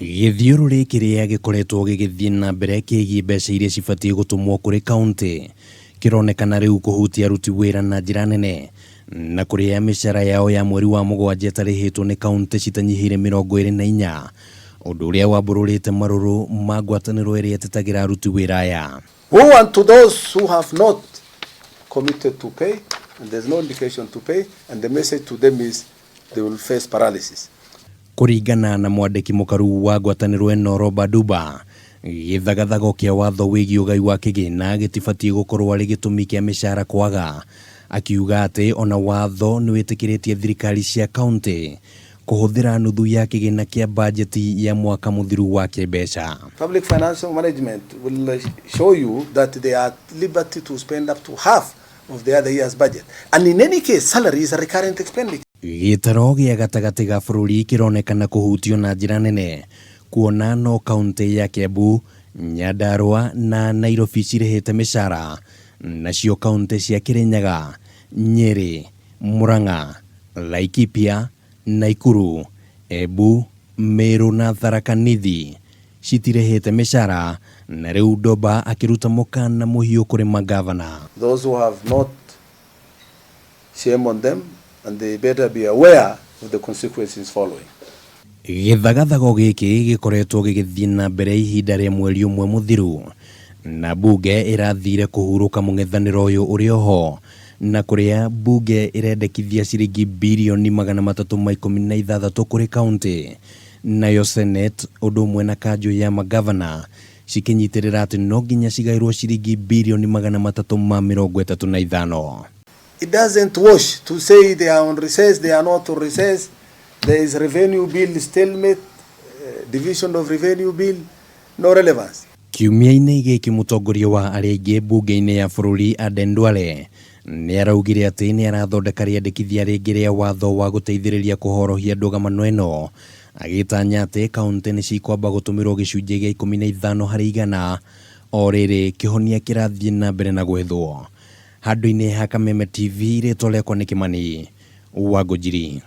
Githiururi kiria gikoretwo gigithie na mbere kigie mbeca iria cibatie gutumwo kuri kaunti kironekana riu kuhutia aruti wira na njira nene na kuria mishara yao ya mweri wa mugwanja tarihitwo ni kaunti citanyihire 24 undu uria wambururite maruru ma ngwataniro iria tetagira aruti wira aya. We want to those who have not committed to pay and there's no indication to pay, and the message to them is they will face paralysis. Kuringana na mwandiki mukaru wa ngwataniro eno Roba Duba, githagathago kia watho wigi ugai wa kigina gitibatie gukorwo ari gitumi kia mishara kwaga, akiuga ati ona watho ni witikiritie thirikari cia kaunti kuhuthira nuthu ya kigina kia bajeti ya mwaka muthiru wa kibeca. Public financial management will show you that they are at liberty to spend up to half of the other year's budget, and in any case salary is a recurrent expenditure. Gitaro gia gatagati ga bururi kironekana kuhutio na njira nene, kuona no kaunti ya Kiambu, Nyandarua na Nairobi cirihite mishara, nacio kaunti cia Kirinyaga, Nyeri, Murang'a, Laikipia, Nakuru, Embu, Meru na Tharaka-Nithi citirihite mishara, na riu Doba akiruta mukana muhiu kuri magavana. Those who have not, shame on them, and they better be aware of the consequences following. Githagathago giki gikoretwo gigithie na mbere ihinda ria mweri umwe muthiru, na bunge irathire kuhuruka mung'ethaniro uyu uri ho, na kuria bunge irendekithia ciringi bilioni 316 kuri kaunti, nayo Senate undu umwe na kanjo ya magavana cikinyitirira ati no nginya cigairwo ciringi bilioni 335. It doesn't wash to say they are on recess, they are not on recess. There is revenue bill stalemate, division of revenue bill, no relevance. Kiumia-ini giki mutongoria wa aria aingi bunge-ini ya bururi Aden Duale ni araugire ati ni arathondeka riandikithia ringi ria watho wa guteithiriria kuhorohia ndũgamano ĩno, agitanya ati kaunti ni cikwamba gutumirwo gicunjĩ gia 15 harĩ igana o rĩrĩ kihonia kirathie na mbere na gwethwo. Handũ-inĩ ha Kameme TV ritwa rĩakwa nĩ Kimani wa Ngũnjiri.